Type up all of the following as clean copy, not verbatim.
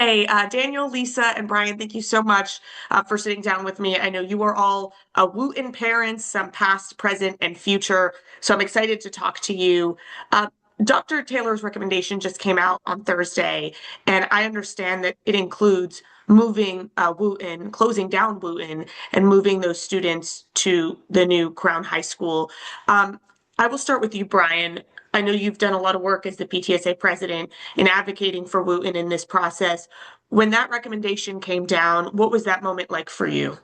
Hey, Daniel, Lisa, and Brian, thank you so much for sitting down with me. I know you are all Wootton parents, some past, present, and future, so I'm excited to talk to you. Uh, Dr. Taylor's recommendation just came out on Thursday, and I understand that it includes moving Wootton, closing down Wootton, and moving those students to the new Crown High School. Um, I will start with you, Brian. I know you've done a lot of work as the PTSA president in advocating for Wooten in this process. When that recommendation came down, what was that moment like for you?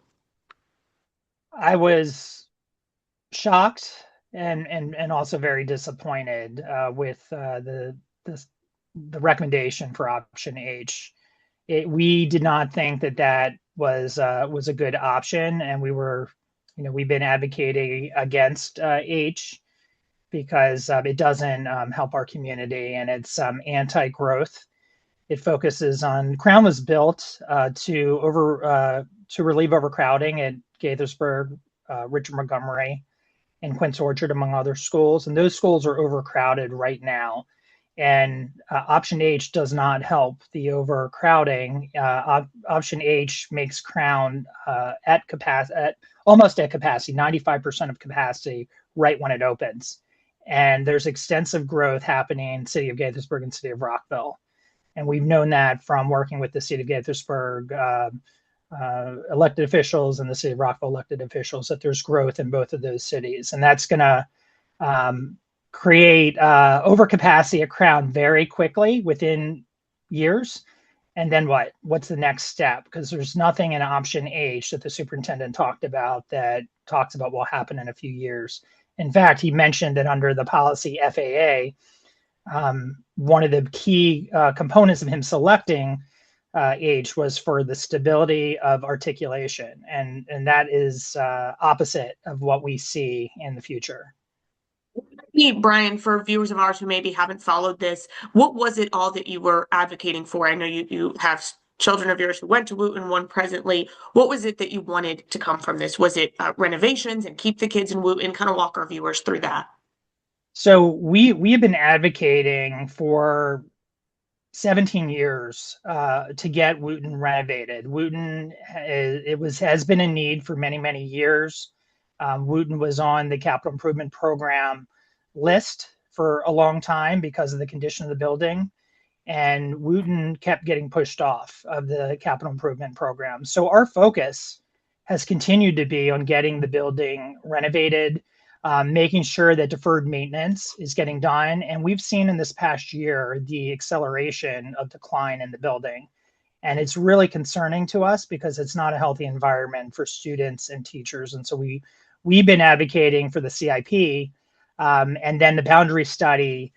I was shocked and also very disappointed with the recommendation for option H. We did not think that was a good option, and we've been advocating against H because it doesn't help our community, and it's anti-growth. It focuses on Crown was built to relieve overcrowding at Gaithersburg, Richard Montgomery, and Quince Orchard, among other schools. And those schools are overcrowded right now. And option H does not help the overcrowding. Option H makes Crown at capacity, almost at capacity, 95% of capacity, right when it opens. And there's extensive growth happening in the city of Gaithersburg and city of Rockville. And we've known that from working with the city of Gaithersburg elected officials and the city of Rockville elected officials, that there's growth in both of those cities. And that's going to create overcapacity at Crown very quickly within years. And then what? What's the next step? Because there's nothing in option H that the superintendent talked about that talks about what will happen in a few years. In fact, he mentioned that under the policy FAA, one of the key components of him selecting H was for the stability of articulation, and that is opposite of what we see in the future. Hey, Brian, for viewers of ours who maybe haven't followed this, what was it all that you were advocating for? I know you have children of yours who went to Wooten, one presently. What was it that you wanted to come from this? Was it renovations and keep the kids in Wooten? Kind of walk our viewers through that. So we have been advocating for 17 years to get Wootton renovated. Wootton has been in need for many years. Wootton was on the capital improvement program list for a long time because of the condition of the building, and Wootton kept getting pushed off of the capital improvement program. So our focus has continued to be on getting the building renovated, making sure that deferred maintenance is getting done. And we've seen in this past year the acceleration of decline in the building. And it's really concerning to us because it's not a healthy environment for students and teachers. And so we've been advocating for the CIP, and then the boundary study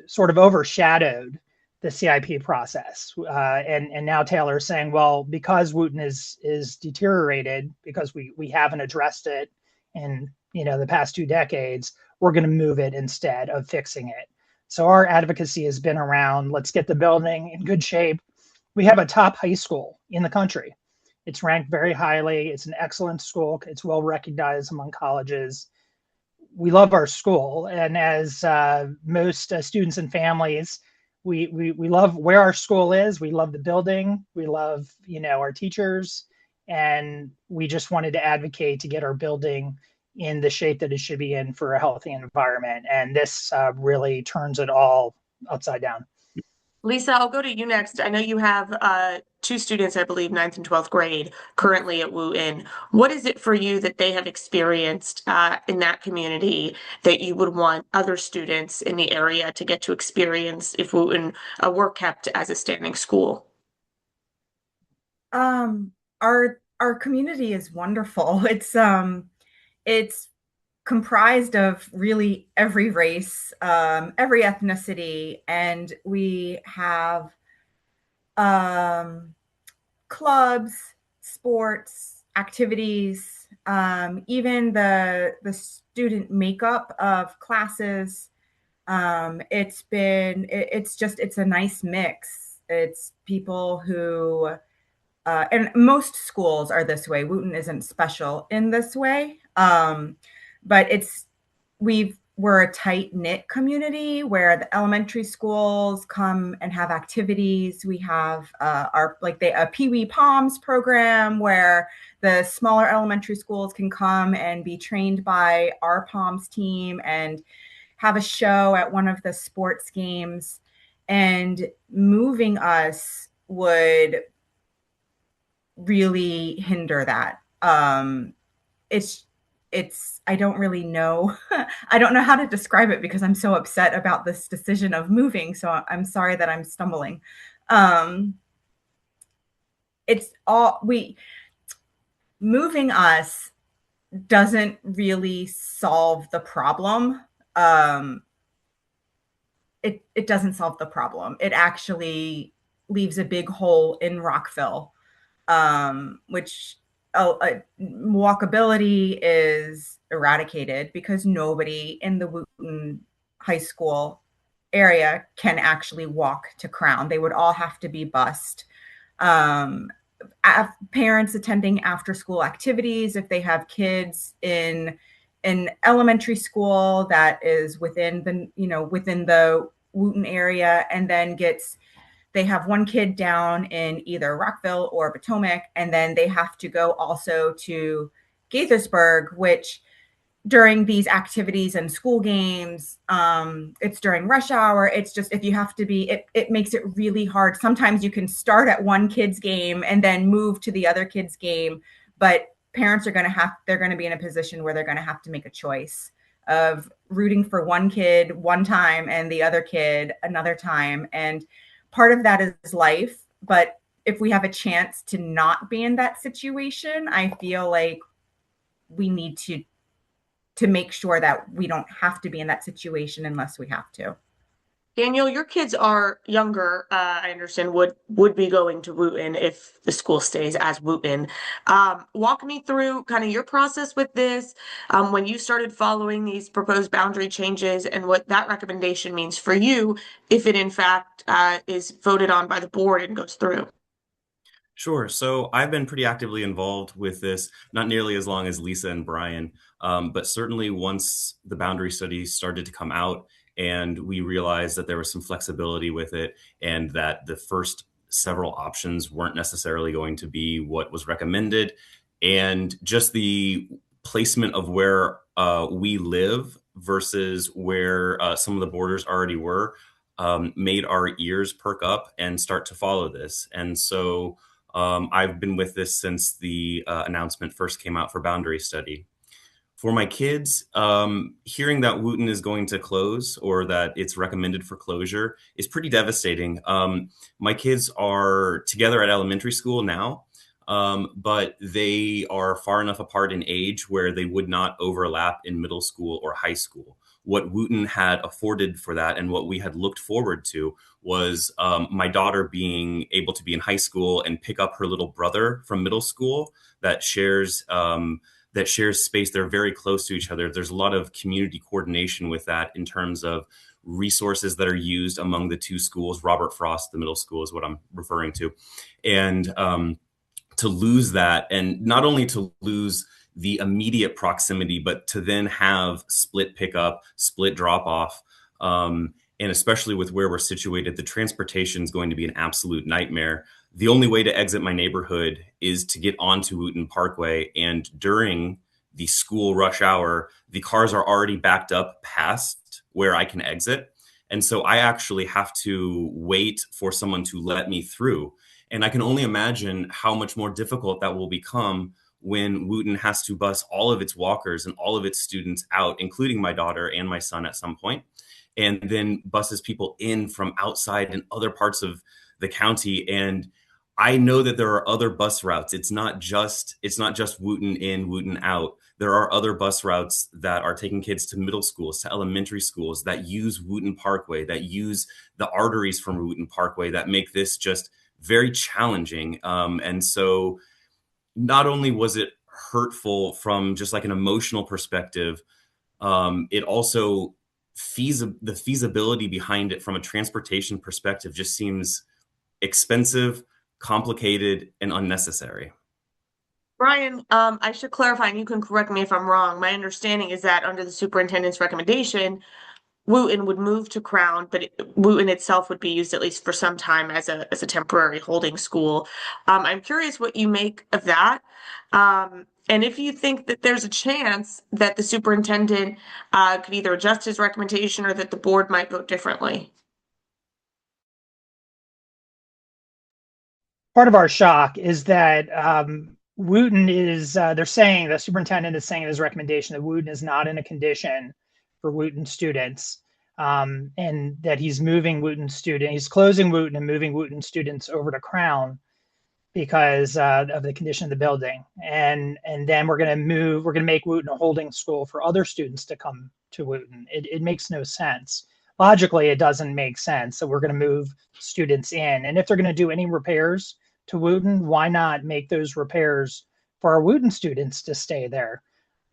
sort of overshadowed the CIP process. And now Taylor is saying, well, because Wootton is deteriorated, because we haven't addressed it in the past 2 decades, we're going to move it instead of fixing it. So our advocacy has been around, let's get the building in good shape. We have a top high school in the country. It's ranked very highly. It's an excellent school. It's well recognized among colleges. We love our school. And as most students and families, we love where our school is. We love the building. We love, our teachers. And we just wanted to advocate to get our building in the shape that it should be in for a healthy environment. And this really turns it all upside down. Lisa, I'll go to you next. I know you have two students, I believe, ninth and 12th grade currently at Wooten. What is it for you that they have experienced in that community that you would want other students in the area to get to experience if Wooten were kept as a standing school? Our community is wonderful. It's comprised of really every race, every ethnicity, and we have clubs, sports, activities, even the student makeup of classes. It's a nice mix. It's people who and most schools are this way. Wooten isn't special in this way. But we've we're a tight knit community where the elementary schools come and have activities. We have a Pee Wee Palms program where the smaller elementary schools can come and be trained by our Palms team and have a show at one of the sports games. And moving us would really hinder that. It's I don't really know. I don't know how to describe it because I'm so upset about this decision of moving. So I'm sorry that I'm stumbling. Um, it's all we moving us doesn't really solve the problem. It doesn't solve the problem. It actually leaves a big hole in Rockville, which walkability is eradicated because nobody in the Wootton High School area can actually walk to Crown. They would all have to be bused. Um, Parents attending after school activities, if they have kids in an elementary school that is within the Wootton area, and then they have one kid down in either Rockville or Potomac, and then they have to go also to Gaithersburg, which during these activities and school games, it's during rush hour. It's just, if you have to be, it makes it really hard. Sometimes you can start at one kid's game and then move to the other kid's game, but parents are they're going to be in a position where they're going to have to make a choice of rooting for one kid one time and the other kid another time. And part of that is life. But if we have a chance to not be in that situation, I feel like we need to make sure that we don't have to be in that situation unless we have to. Daniel, your kids are younger. I understand would be going to Wootton if the school stays as Wootton. Walk me through kind of your process with this, when you started following these proposed boundary changes, and what that recommendation means for you if it in fact is voted on by the board and goes through. Sure. So I've been pretty actively involved with this, not nearly as long as Lisa and Brian, but certainly once the boundary study started to come out and we realized that there was some flexibility with it and that the first several options weren't necessarily going to be what was recommended, and just the placement of where we live versus where some of the borders already were, made our ears perk up and start to follow this. And so I've been with this since the announcement first came out for boundary study. For my kids, hearing that Wootton is going to close or that it's recommended for closure is pretty devastating. My kids are together at elementary school now, but they are far enough apart in age where they would not overlap in middle school or high school. What Wootton had afforded for that and what we had looked forward to was my daughter being able to be in high school and pick up her little brother from middle school that shares space. They're very close to each other. There's a lot of community coordination with that in terms of resources that are used among the two schools. Robert Frost, the middle school, is what I'm referring to. And to lose that, and not only to lose the immediate proximity, but to then have split pickup, split drop off. And especially with where we're situated, the transportation is going to be an absolute nightmare. The only way to exit my neighborhood is to get onto Wootton Parkway. And during the school rush hour, the cars are already backed up past where I can exit. And so I actually have to wait for someone to let me through. And I can only imagine how much more difficult that will become when Wootton has to bus all of its walkers and all of its students out, including my daughter and my son at some point, and then buses people in from outside and other parts of the county. And I know that there are other bus routes. It's not just Wootton in, Wootton out. There are other bus routes that are taking kids to middle schools, to elementary schools, that use Wootton Parkway, that use the arteries from Wootton Parkway, that make this just very challenging. And so not only was it hurtful from just like an emotional perspective, it also the feasibility behind it from a transportation perspective just seems expensive, complicated, and unnecessary. Brian, I should clarify, and you can correct me if I'm wrong. My understanding is that under the superintendent's recommendation, Wootton would move to Crown, but Wootton itself would be used at least for some time as a temporary holding school. I'm curious what you make of that, and if you think that there's a chance that the superintendent could either adjust his recommendation or that the board might vote differently. Part of our shock is that Wootton is, they're saying, the superintendent is saying in his recommendation that Wootton is not in a condition for Wootton students, and that he's closing Wootton and moving Wootton students over to Crown because of the condition of the building. And then we're going to make Wootton a holding school for other students to come to Wootton. It makes no sense. Logically, it doesn't make sense. So we're going to move students in. And if they're going to do any repairs to Wootton, why not make those repairs for our Wootton students to stay there?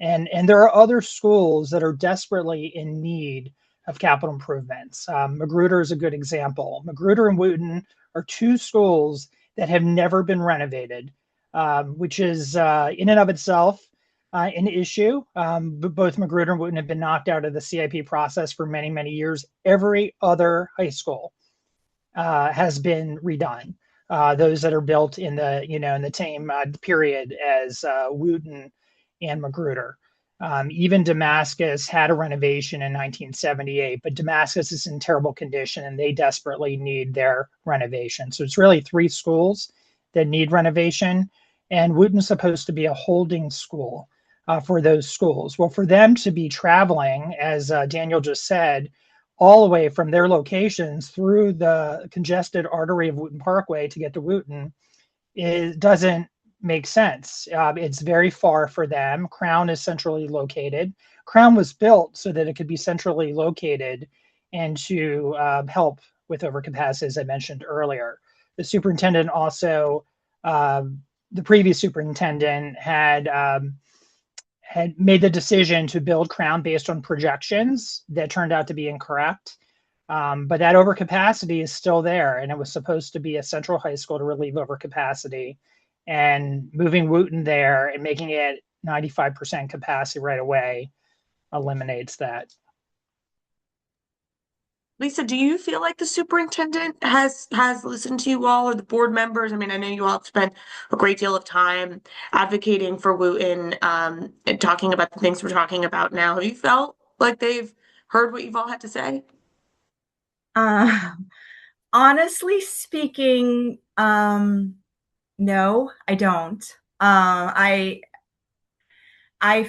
And there are other schools that are desperately in need of capital improvements. Magruder is a good example. Magruder and Wootton are two schools that have never been renovated, which is in and of itself an issue. But both Magruder and Wootton have been knocked out of the CIP process for many, many years. Every other high school has been redone. Those that are built in the same period as Wootton and Magruder. Even Damascus had a renovation in 1978, but Damascus is in terrible condition and they desperately need their renovation. So it's really three schools that need renovation, and Wootton's supposed to be a holding school for those schools. Well, for them to be traveling, as Daniel just said, all the way from their locations through the congested artery of Wootton Parkway to get to Wootton, it doesn't make sense. It's very far for them. Crown is centrally located. Crown was built so that it could be centrally located and to help with overcapacity, as I mentioned earlier. The superintendent also, the previous superintendent had made the decision to build Crown based on projections that turned out to be incorrect. But that overcapacity is still there, and it was supposed to be a central high school to relieve overcapacity. And moving Wootton there and making it 95% capacity right away eliminates that. Lisa, do you feel like the superintendent has listened to you all or the board members? I mean, I know you all have spent a great deal of time advocating for Wootton, and talking about the things we're talking about now. Have you felt like they've heard what you've all had to say? Honestly speaking, no, I don't. I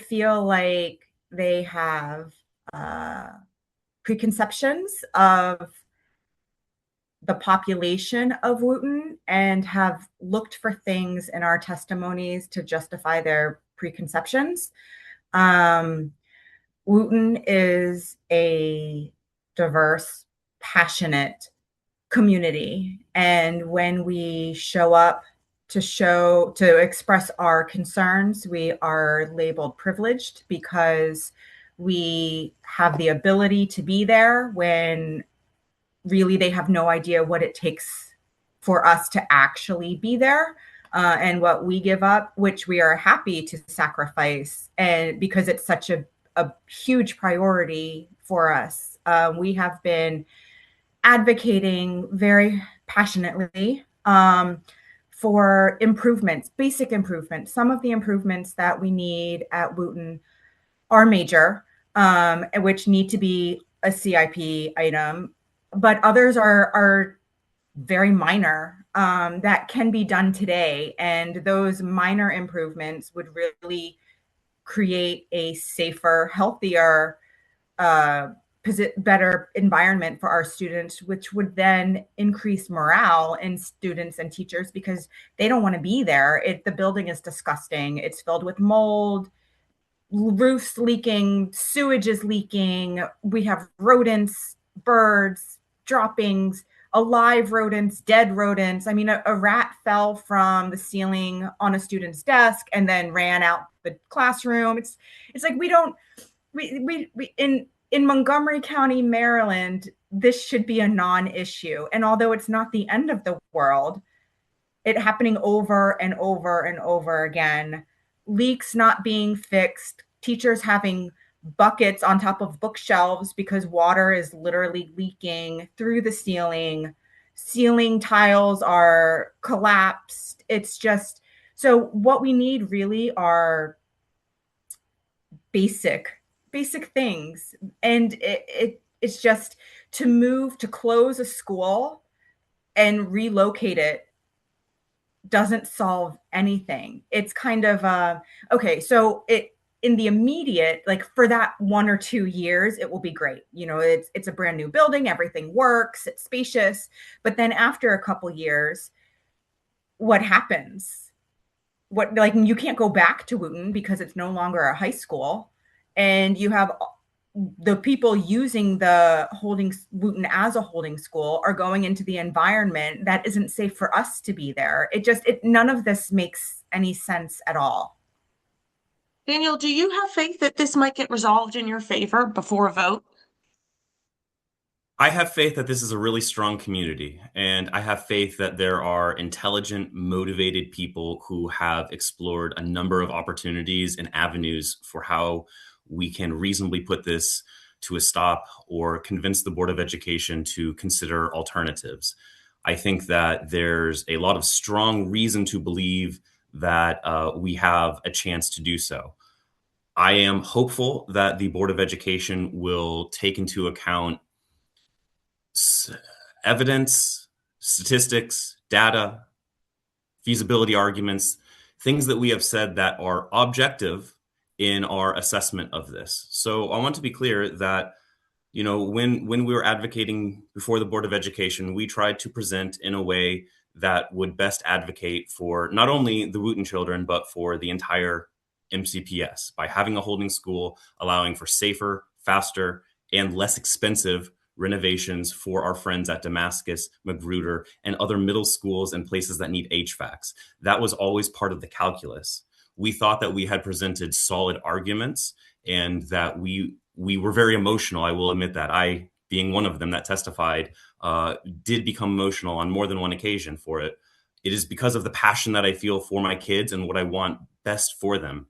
feel like they have preconceptions of the population of Wootton and have looked for things in our testimonies to justify their preconceptions. Wootton is a diverse, passionate community, and when we show up to express our concerns, we are labeled privileged because we have the ability to be there when really they have no idea what it takes for us to actually be there, and what we give up, which we are happy to sacrifice, and because it's such a huge priority for us. We have been advocating very passionately for improvements, basic improvements. Some of the improvements that we need at Wootton are major, which need to be a CIP item, but others are very minor, that can be done today. And those minor improvements would really create a safer, healthier, better environment for our students, which would then increase morale in students and teachers because they don't want to be there. The building is disgusting. It's filled with mold, roofs leaking, sewage is leaking. We have rodents, birds, droppings, alive rodents, dead rodents. I mean, a rat fell from the ceiling on a student's desk and then ran out the classroom. It's like in Montgomery County, Maryland, this should be a non-issue. And although it's not the end of the world, it happening over and over and over again, leaks not being fixed, teachers having buckets on top of bookshelves because water is literally leaking through the ceiling tiles are collapsed. It's just, so what we need really are basic things. And it's just to close a school and relocate it doesn't solve anything. It's kind of okay, so it in the immediate, like for that 1 or 2 years, it will be great. You know, it's a brand new building, everything works, it's spacious. But then after a couple years, what happens? What, like, you can't go back to Wootton because it's no longer a high school, and you have the people using the holding Wootton as a holding school are going into the environment that isn't safe for us to be there. None of this makes any sense at all. Daniel, do you have faith that this might get resolved in your favor before a vote? I have faith that this is a really strong community, and I have faith that there are intelligent, motivated people who have explored a number of opportunities and avenues for how we can reasonably put this to a stop or convince the Board of Education to consider alternatives. I think that there's a lot of strong reason to believe that we have a chance to do so. I am hopeful that the Board of Education will take into account evidence, statistics, data, feasibility arguments, things that we have said that are objective in our assessment of this. So I want to be clear that, you know, when we were advocating before the Board of Education, we tried to present in a way that would best advocate for not only the Wootton children, but for the entire MCPS by having a holding school, allowing for safer, faster, and less expensive renovations for our friends at Damascus, Magruder, and other middle schools and places that need HVACs. That was always part of the calculus. We thought that we had presented solid arguments and that we were very emotional. I will admit that I, being one of them that testified, did become emotional on more than one occasion for it. It is because of the passion that I feel for my kids and what I want best for them.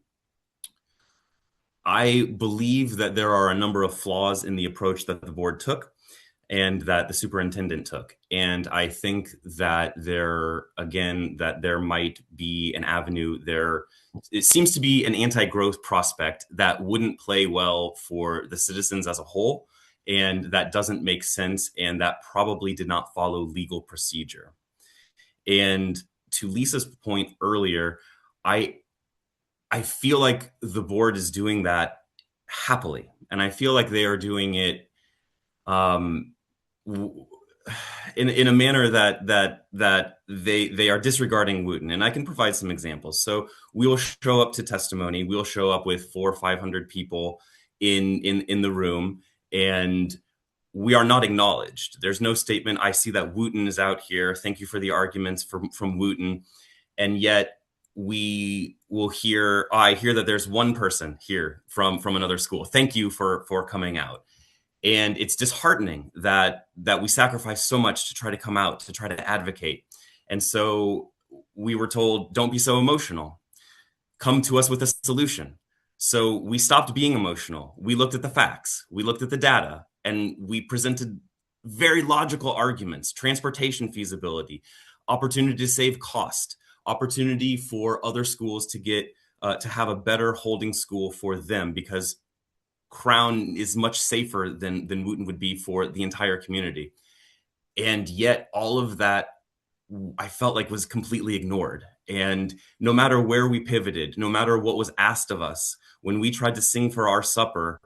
I believe that there are a number of flaws in the approach that the board took and that the superintendent took. And I think that there might be an avenue there. It seems to be an anti-growth prospect that wouldn't play well for the citizens as a whole. And that doesn't make sense. And that probably did not follow legal procedure. And to Lisa's point earlier, I feel like the board is doing that happily. And I feel like they are doing it in a manner that they are disregarding Wootton. And I can provide some examples. So we will show up to testimony. We'll show up with 400 or 500 people in the room, and we are not acknowledged. There's no statement. I see that Wootton is out here. Thank you for the arguments from Wootton. And yet we will hear, I hear that there's one person here from another school. Thank you for coming out. And it's disheartening that we sacrifice so much to try to come out, to try to advocate. And so we were told, don't be so emotional. Come to us with a solution. So we stopped being emotional. We looked at the facts. We looked at the data, and we presented very logical arguments: transportation feasibility, opportunity to save cost, opportunity for other schools to get to have a better holding school for them, because Crown is much safer than Wootton would be for the entire community. And yet all of that, I felt like, was completely ignored. And no matter where we pivoted, no matter what was asked of us, when we tried to sing for our supper,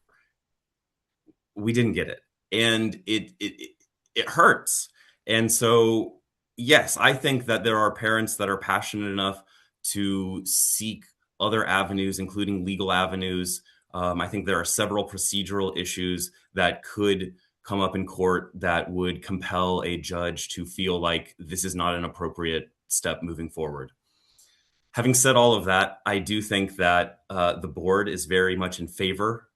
we didn't get it. And it hurts. And so, yes, I think that there are parents that are passionate enough to seek other avenues, including legal avenues. I think there are several procedural issues that could come up in court that would compel a judge to feel like this is not an appropriate step moving forward. Having said all of that, I do think that the board is very much in favor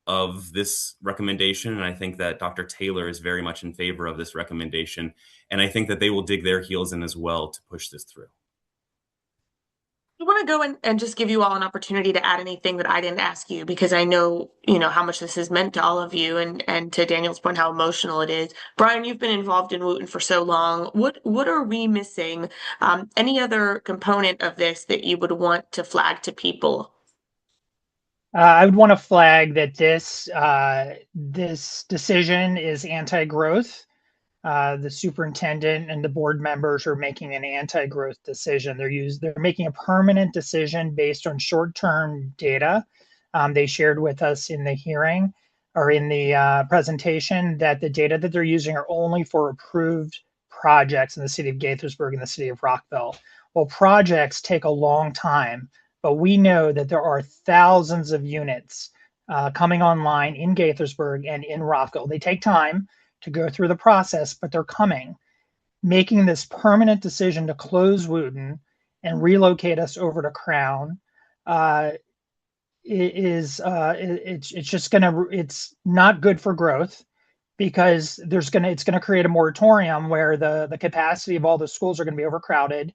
of this recommendation. And I think that Dr. Taylor is very much in favor of this recommendation. And I think that they will dig their heels in as well to push this through. I want to go and just give you all an opportunity to add anything that I didn't ask you, because I know, how much this has meant to all of you, and to Daniel's point, how emotional it is. Brian, you've been involved in Wootton for so long. What are we missing? Any other component of this that you would want to flag to people? I would want to flag that this decision is anti-growth. The superintendent and the board members are making an anti-growth decision. They're making a permanent decision based on short-term data. They shared with us in the hearing or in the presentation that the data that they're using are only for approved projects in the city of Gaithersburg and the city of Rockville. Well, projects take a long time, but we know that there are thousands of units coming online in Gaithersburg and in Rockville. They take time to go through the process, but they're coming. Making this permanent decision to close Wootton and relocate us over to Crown it's not good for growth, because it's gonna create a moratorium where the capacity of all the schools are going to be overcrowded,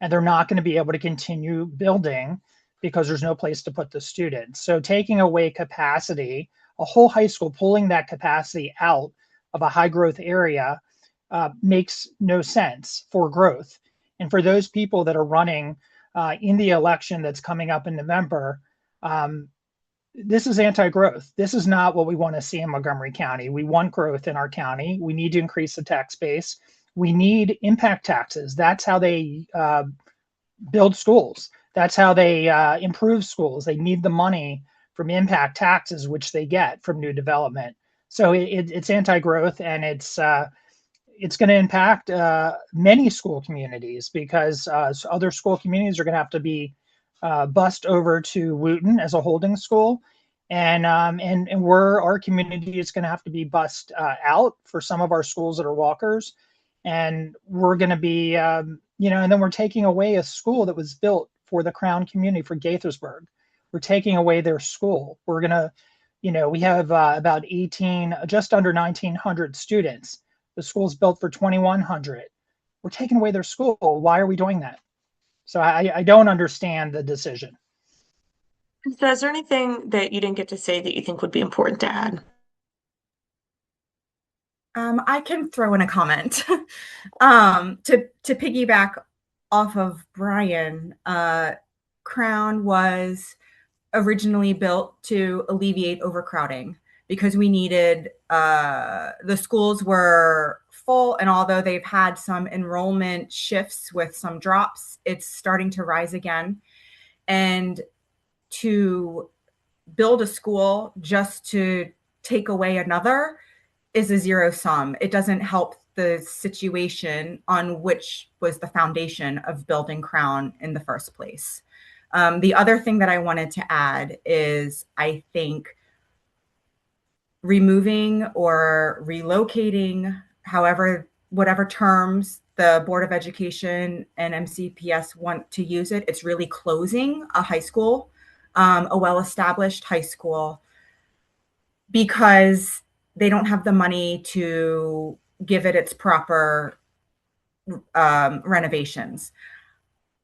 and they're not going to be able to continue building because there's no place to put the students. So taking away capacity, a whole high school, pulling that capacity out of a high growth area makes no sense for growth. And for those people that are running in the election that's coming up in November, this is anti-growth. This is not what we want to see in Montgomery County. We want growth in our county. We need to increase the tax base. We need impact taxes. That's how they build schools. That's how they improve schools. They need the money from impact taxes, which they get from new development. So it's anti-growth, and it's going to impact many school communities, because other school communities are going to have to be bused over to Wootton as a holding school, and our community is going to have to be bused out for some of our schools that are walkers, and we're going to be and then we're taking away a school that was built for the Crown community, for Gaithersburg. We're taking away their school. We're going to we have about just under 1,900 students. The school's built for 2,100. We're taking away their school. Why are we doing that? So I don't understand the decision. So is there anything that you didn't get to say that you think would be important to add? I can throw in a comment to piggyback off of Brian. Crown was originally built to alleviate overcrowding, because we needed the schools were full, and although they've had some enrollment shifts with some drops, it's starting to rise again. And to build a school just to take away another is a zero sum. It doesn't help the situation on which was the foundation of building Crown in the first place. The other thing that I wanted to add is, I think removing or relocating, whatever terms the Board of Education and MCPS want to use it, it's really closing a high school, a well-established high school, because they don't have the money to give it its proper renovations.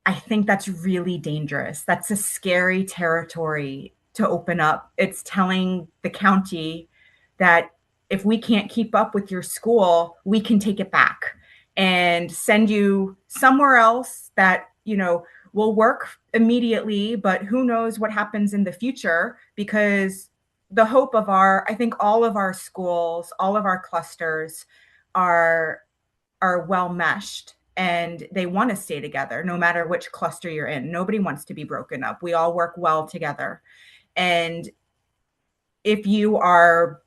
I think that's really dangerous. That's a scary territory to open up. It's telling the county that if we can't keep up with your school, we can take it back and send you somewhere else that, will work immediately, but who knows what happens in the future, because the hope of I think all of our schools, all of our clusters are well meshed, and they want to stay together no matter which cluster you're in. Nobody wants to be broken up. We all work well together. And if you are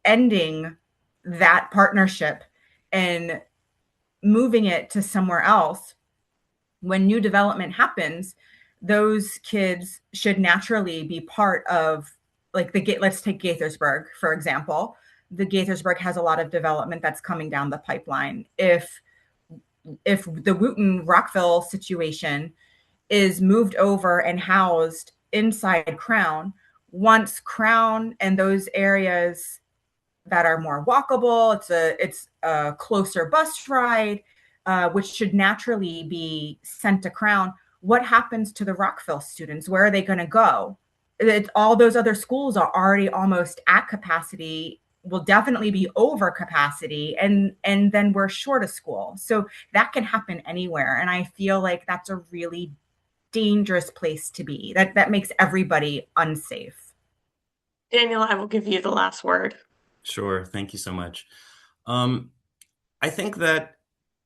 ending that partnership and moving it to somewhere else, when new development happens, those kids should naturally be part of, like, let's take Gaithersburg, for example. The Gaithersburg has a lot of development that's coming down the pipeline. If the Wootton Rockville situation is moved over and housed inside Crown, once Crown and those areas that are more walkable, it's a closer bus ride, which should naturally be sent to Crown. what happens to the Rockville students? Where are they going to go? All those other schools are already almost at capacity, will definitely be over capacity, and then we're short of school. So that can happen anywhere. And I feel like that's a really dangerous place to be. That makes everybody unsafe. Daniel, I will give you the last word. Sure. Thank you so much. I think that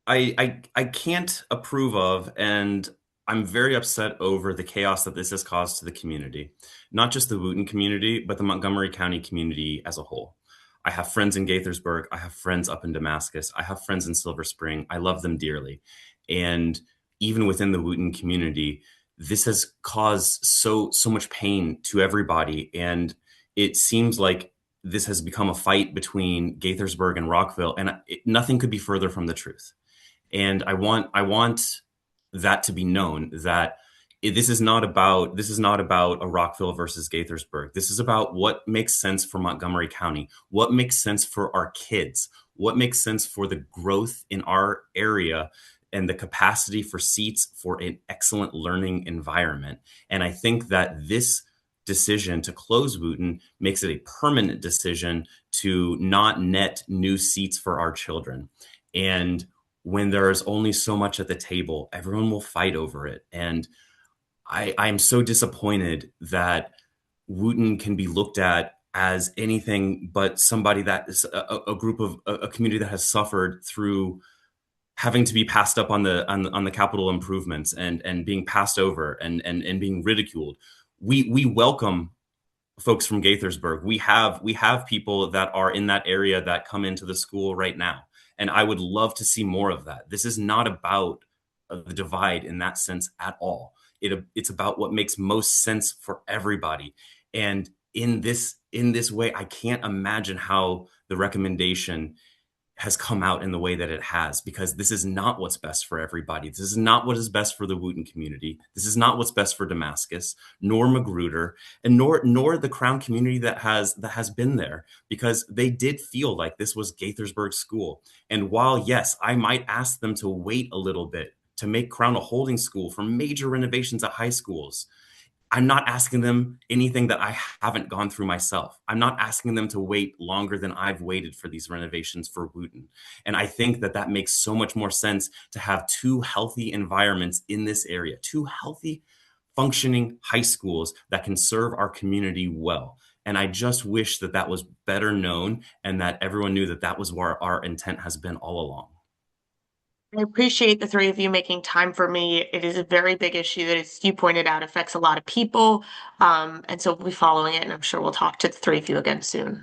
I can't approve of, and I'm very upset over the chaos that this has caused to the community, not just the Wootton community, but the Montgomery County community as a whole. I have friends in Gaithersburg. I have friends up in Damascus. I have friends in Silver Spring. I love them dearly. And even within the Wootton community, this has caused so much pain to everybody. And it seems like this has become a fight between Gaithersburg and Rockville, and nothing could be further from the truth. And I want that to be known, that this is not about a Rockville versus Gaithersburg. This is about what makes sense for Montgomery County, what makes sense for our kids, what makes sense for the growth in our area and the capacity for seats for an excellent learning environment. And I think that this decision to close Wootton makes it a permanent decision to not net new seats for our children. And when there is only so much at the table, everyone will fight over it. And I'm so disappointed that Wootton can be looked at as anything but somebody that is a group of a community that has suffered through having to be passed up on the capital improvements and being passed over and being ridiculed. We welcome folks from Gaithersburg. We have people that are in that area that come into the school right now. And I would love to see more of that. This is not about the divide in that sense at all. It's about what makes most sense for everybody. And in this way, I can't imagine how the recommendation has come out in the way that it has, because this is not what's best for everybody. This is not what is best for the Wootton community. This is not what's best for Damascus, nor Magruder, and nor the Crown community that has been there, because they did feel like this was Gaithersburg school. And while, yes, I might ask them to wait a little bit to make Crown a holding school for major renovations at high schools, I'm not asking them anything that I haven't gone through myself. I'm not asking them to wait longer than I've waited for these renovations for Wootton. And I think that makes so much more sense to have two healthy environments in this area, two healthy, functioning high schools that can serve our community well. And I just wish that was better known and that everyone knew that was where our intent has been all along. I appreciate the three of you making time for me. It is a very big issue that, as you pointed out, affects a lot of people. And so we'll be following it, and I'm sure we'll talk to the three of you again soon.